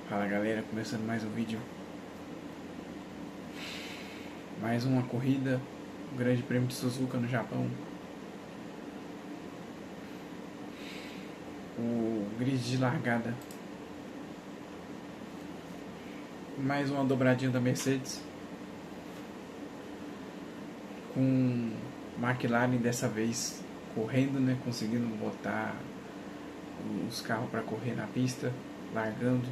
Fala galera, começando mais um vídeo. Mais uma corrida, o Grande Prêmio de Suzuka no Japão. O grid de largada. Mais uma dobradinha da Mercedes. Com McLaren dessa vez correndo, né? Conseguindo botar os carros para correr na pista, largando.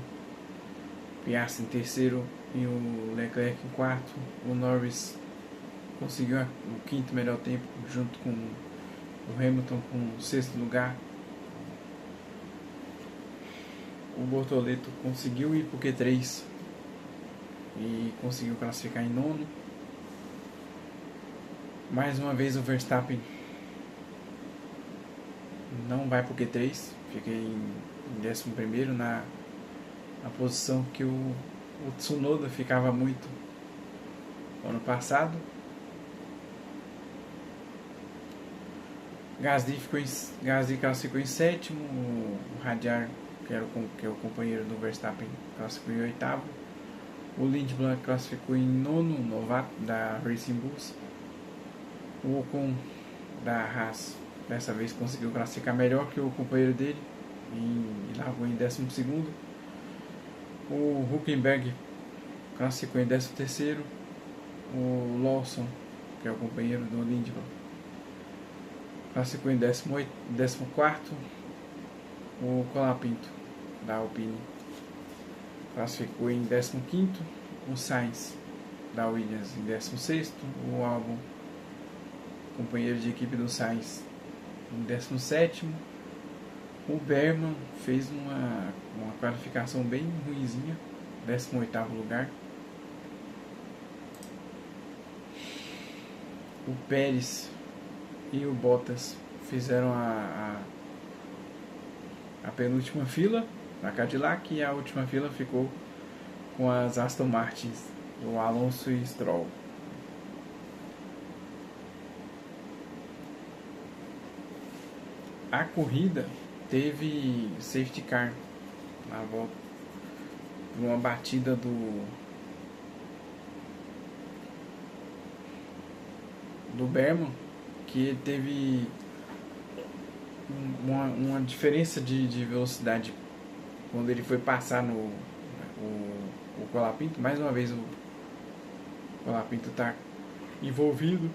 Piastri em terceiro e o Leclerc em quarto. O Norris conseguiu o quinto melhor tempo, junto com o Hamilton com o sexto lugar. O Bortoleto conseguiu ir para o Q3 e conseguiu classificar em nono. Mais uma vez o Verstappen não vai para o Q3, fica em 11º na posição que o Tsunoda ficava muito ano passado. Gasly classificou em sétimo. O Hadjar, que é o companheiro do Verstappen, classificou em oitavo. O Lindblom classificou em nono, novato da Racing Bulls. O Ocon da Haas dessa vez conseguiu classificar melhor que o companheiro dele e largou em 12º. O Hülkenberg classificou em 13º. O Lawson, que é o companheiro do Lindblom, classificou em 14º. O Colapinto da Alpine classificou em 15º. O Sainz da Williams em 16º. O Albon, companheiro de equipe do Sainz, em 17º. O Berman fez uma qualificação bem ruinzinha, 18º lugar. O Pérez e o Bottas fizeram a penúltima fila na Cadillac, e a última fila ficou com as Aston Martins, o Alonso e Stroll. A corrida teve safety car na volta, por uma batida do Berman, que teve uma diferença de velocidade quando ele foi passar o Colapinto. Mais uma vez o Colapinto está envolvido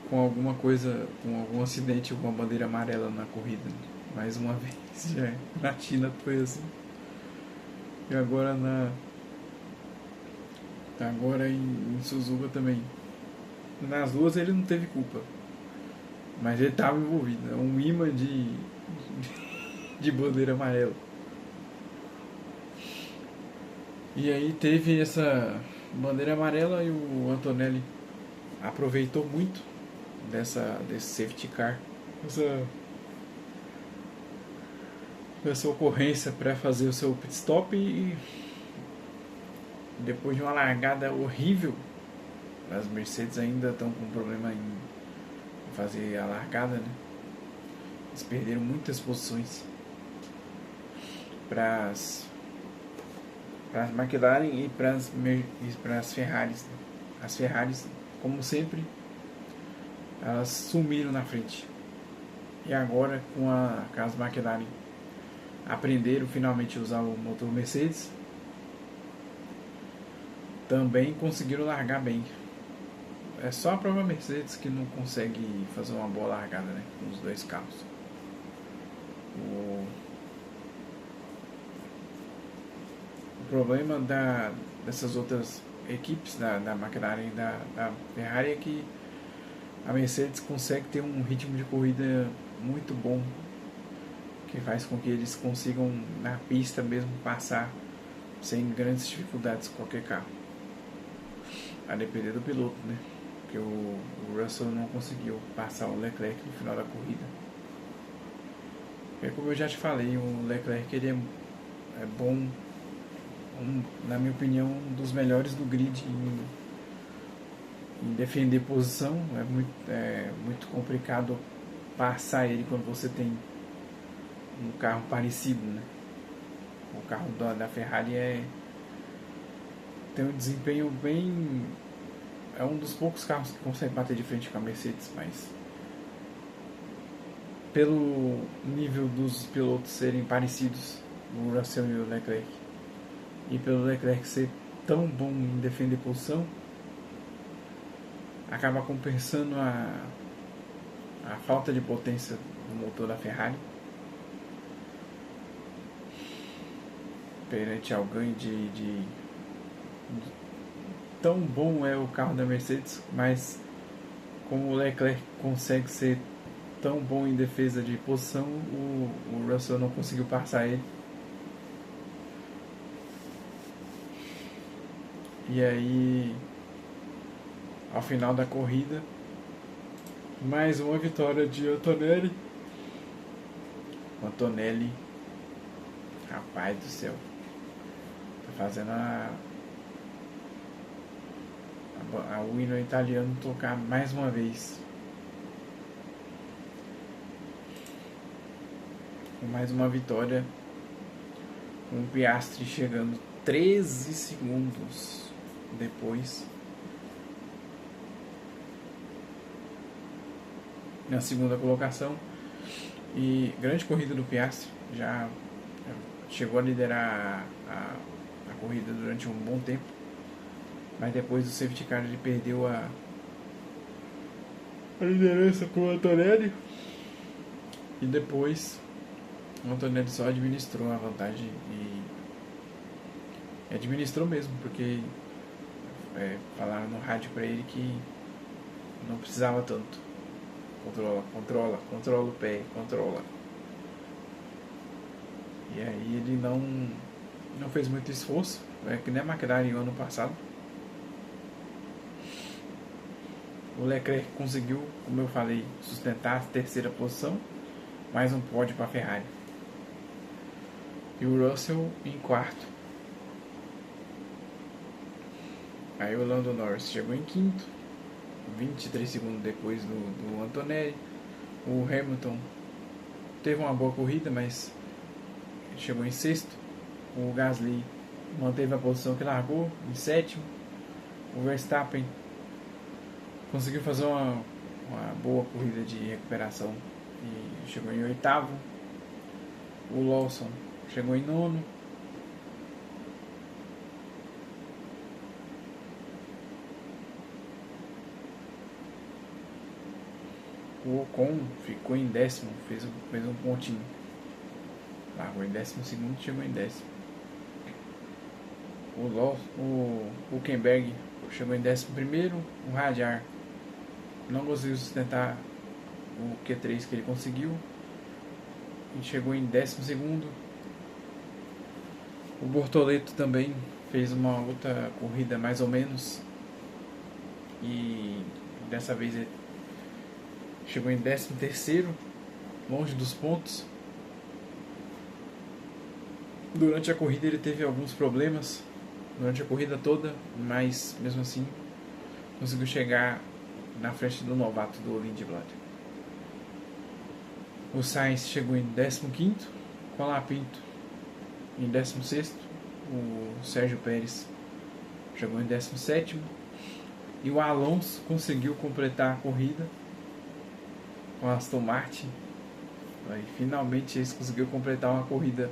com alguma coisa, com algum acidente, alguma bandeira amarela na corrida. Mais uma vez, já na China foi assim. E agora em Suzuka também. Nas duas ele não teve culpa, mas ele estava envolvido. É um imã de bandeira amarela. E aí teve essa bandeira amarela e o Antonelli aproveitou muito desse safety car, essa ocorrência para fazer o seu pit stop. E depois de uma largada horrível, as Mercedes ainda estão com problema em fazer a largada, né? Eles perderam muitas posições para as McLaren e para as Ferraris, né? As Ferraris, como sempre, elas sumiram na frente. E agora, com as McLaren aprenderam finalmente a usar o motor Mercedes, também conseguiram largar bem. É só a própria Mercedes que não consegue fazer uma boa largada, né, com os dois carros. O problema dessas outras equipes, da McLaren e da Ferrari, é que a Mercedes consegue ter um ritmo de corrida muito bom, que faz com que eles consigam na pista mesmo passar sem grandes dificuldades qualquer carro, a depender do piloto, né? Porque o Russell não conseguiu passar o Leclerc no final da corrida. É como eu já te falei, o Leclerc ele é bom, na minha opinião, um dos melhores do grid em defender posição. É muito complicado passar ele quando você tem um carro parecido, né? O carro da Ferrari tem um desempenho bem... É um dos poucos carros que consegue bater de frente com a Mercedes, mas pelo nível dos pilotos serem parecidos, o Russell e o Leclerc, e pelo Leclerc ser tão bom em defender posição, acaba compensando a falta de potência do motor da Ferrari perante ao ganho de tão bom é o carro da Mercedes, mas como o Leclerc consegue ser tão bom em defesa de posição, o Russell não conseguiu passar ele. E aí, ao final da corrida, mais uma vitória de Antonelli. Antonelli, rapaz do céu, tá fazendo o hino italiano tocar mais uma vez. Com mais uma vitória, com o Piastri chegando 13 segundos depois na segunda colocação. E grande corrida do Piastri, já chegou a liderar a corrida durante um bom tempo, mas depois do safety car ele perdeu a liderança com o Antonelli, e depois o Antonelli só administrou a vantagem, e administrou mesmo, porque falaram no rádio pra ele que não precisava tanto. Controla o pé, controla. E aí ele não fez muito esforço, que nem a McLaren no ano passado. O Leclerc conseguiu, como eu falei, sustentar a terceira posição, mais um pódio para a Ferrari. E o Russell em quarto. Aí o Lando Norris chegou em quinto, 23 segundos depois do Antonelli. O Hamilton teve uma boa corrida, mas chegou em sexto. O Gasly manteve a posição que largou, em sétimo. O Verstappen conseguiu fazer uma boa corrida de recuperação e chegou em oitavo. O Lawson chegou em nono. O Ocon ficou em décimo, fez um pontinho. Largou em 12º, chegou em décimo. O Hülkenberg chegou em 11º. O Hadjar não conseguiu sustentar o Q3 que ele conseguiu e chegou em 12º. O Bortoleto também fez uma outra corrida mais ou menos, e dessa vez ele chegou em 13º, longe dos pontos. Durante a corrida ele teve alguns problemas durante a corrida toda, mas mesmo assim conseguiu chegar na frente do novato do Lindblad. O Sainz chegou em 15º, com a Lapinto em 16º, o Sérgio Pérez chegou em 17º, e o Alonso conseguiu completar a corrida com a Aston Martin. Aí, finalmente eles conseguiram completar uma corrida.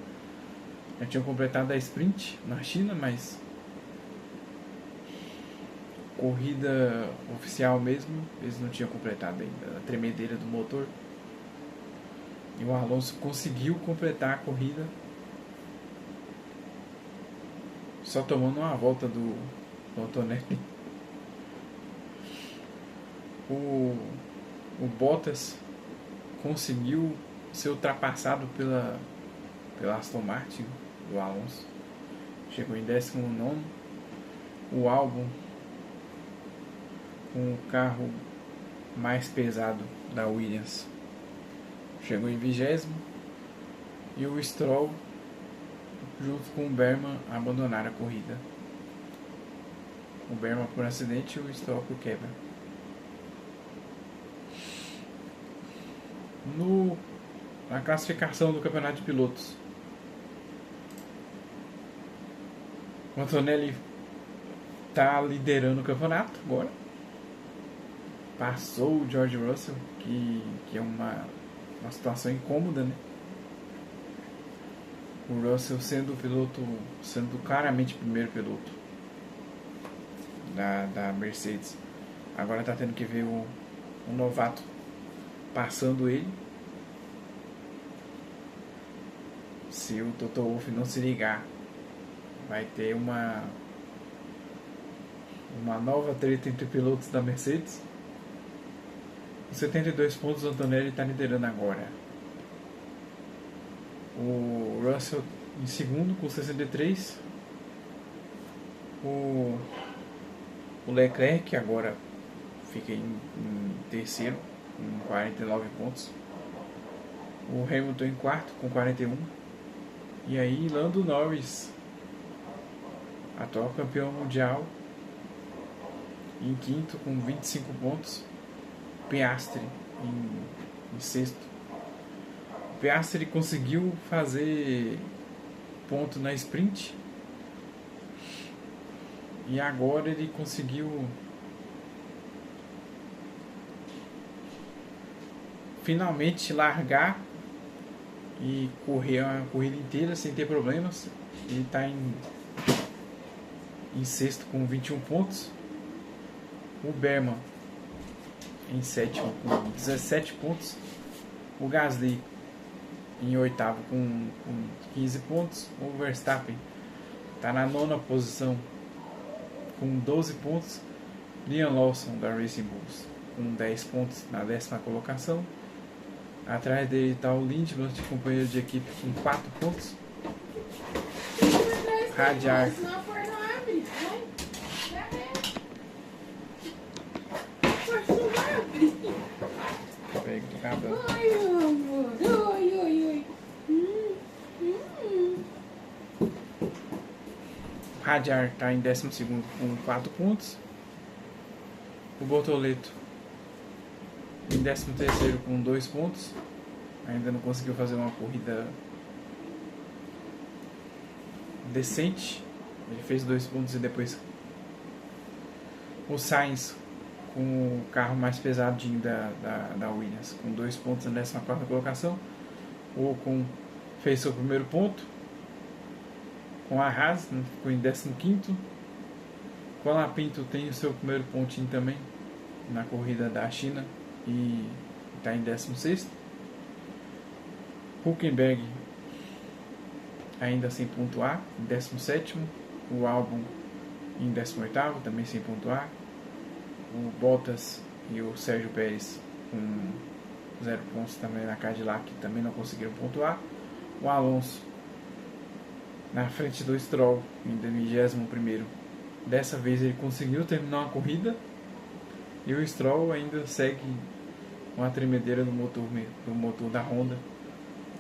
Já tinham completado a sprint na China, mas corrida oficial mesmo eles não tinham completado ainda, a tremedeira do motor. E o Alonso conseguiu completar a corrida, só tomando uma volta do Antonelli. O Bottas conseguiu ser ultrapassado pela Aston Martin do Alonso, chegou em 19º. O Albon, com o carro mais pesado da Williams, chegou em 20º, e o Stroll junto com o Berman abandonaram a corrida. O Berman por acidente e o Stroll por quebra. Na classificação do campeonato de pilotos, O Antonelli tá liderando o campeonato agora. Passou o George Russell, que é uma situação incômoda, né? O Russell sendo claramente o primeiro piloto da Mercedes. Agora tá tendo que ver o novato passando ele. Se o Toto Wolff não se ligar, vai ter uma nova treta entre pilotos da Mercedes. Com 72 pontos, o Antonelli está liderando agora. O Russell em segundo com 63. O Leclerc agora fica em terceiro com 49 pontos. O Hamilton em quarto com 41. E aí Lando Norris, atual campeão mundial, em quinto com 25 pontos. Piastri em sexto. O Piastri conseguiu fazer ponto na sprint e agora ele conseguiu finalmente largar e correr a corrida inteira sem ter problemas. Ele está em sexto com 21 pontos. O Berman em sétimo com 17 pontos. O Gasly em oitavo com 15 pontos. O Verstappen está na nona posição com 12 pontos. Liam Lawson da Racing Bulls com 10 pontos na 10ª colocação. Atrás dele está o Lindblad, companheiro de equipe, com 4 pontos. Hadjar Hadjar está em 12º com 4 pontos. O Bortoleto em 13º com 2 pontos. Ainda não conseguiu fazer uma corrida decente. Ele fez 2 pontos e depois o Sainz com o carro mais pesadinho da Williams, com 2 pontos na 14ª colocação. O Ocon fez seu primeiro ponto com a Haas, ficou em 15º. O Colapinto tem o seu primeiro pontinho também na corrida da China e está em 16º. Hülkenberg ainda sem pontuar, em 17º. O Albon em 18º, também sem pontuar. O Bottas e o Sérgio Pérez com 0 pontos também na Cadillac, também não conseguiram pontuar. O Alonso na frente do Stroll em 21º. Dessa vez ele conseguiu terminar uma corrida e o Stroll ainda segue uma tremedeira do motor da Honda.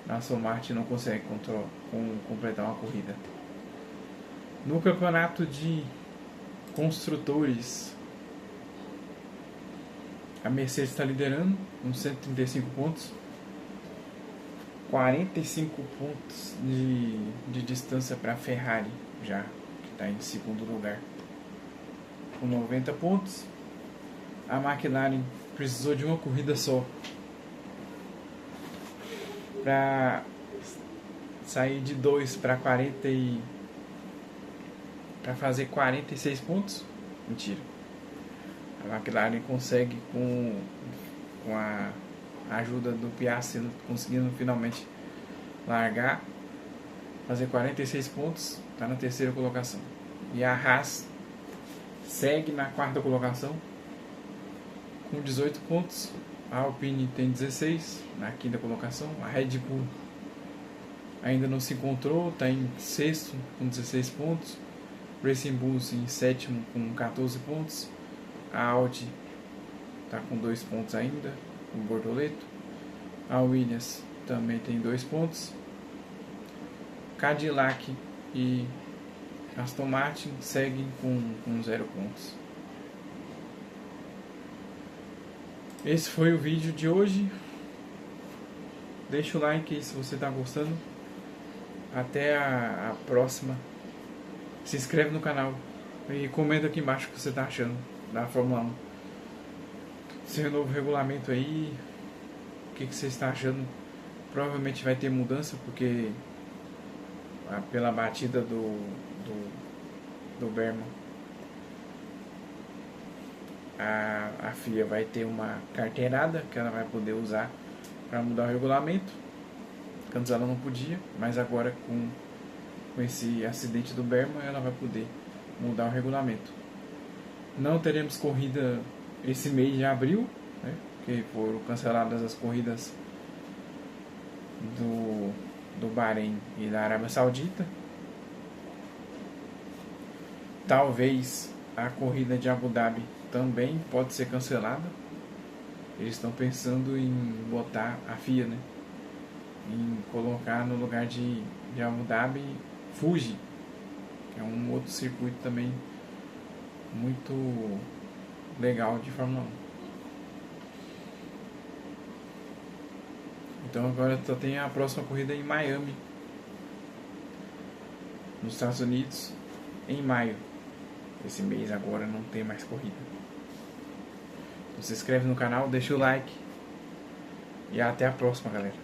A Aston Martin não consegue completar uma corrida. No campeonato de construtores, a Mercedes está liderando com 135 pontos, 45 pontos de distância para a Ferrari, já que está em segundo lugar, com 90 pontos. A McLaren precisou de uma corrida só para sair de 2 para 40 para fazer 46 pontos. Mentira. A McLaren consegue com a ajuda do Piastri, conseguindo finalmente largar, fazer 46 pontos, está na 3ª colocação. E a Haas segue na 4ª colocação com 18 pontos. A Alpine tem 16 na 5ª colocação. A Red Bull ainda não se encontrou, está em 6º com 16 pontos. Racing Bulls em 7º com 14 pontos. A Audi está com 2 pontos ainda, com o Bortoleto. A Williams também tem 2 pontos. Cadillac e Aston Martin seguem com 0 pontos. Esse foi o vídeo de hoje. Deixa o like aí se você está gostando. Até a próxima. se inscreve no canal e comenta aqui embaixo o que você está achando da Fórmula 1. Seu novo regulamento aí, o que você está achando? Provavelmente vai ter mudança, porque pela batida do Berman, a FIA vai ter uma carteirada que ela vai poder usar para mudar o regulamento. Antes ela não podia, mas agora com esse acidente do Berman ela vai poder mudar o regulamento. Não teremos corrida esse mês de abril, né, porque foram canceladas as corridas do Bahrein e da Arábia Saudita. Talvez a corrida de Abu Dhabi também pode ser cancelada. Eles estão pensando em botar a FIA, né, em colocar no lugar de Abu Dhabi Fuji, que é um outro circuito também muito legal de Fórmula 1. Então agora só tem a próxima corrida em Miami, nos Estados Unidos, em maio. Esse mês agora não tem mais corrida. Então, se inscreve no canal, deixa o like e até a próxima, galera.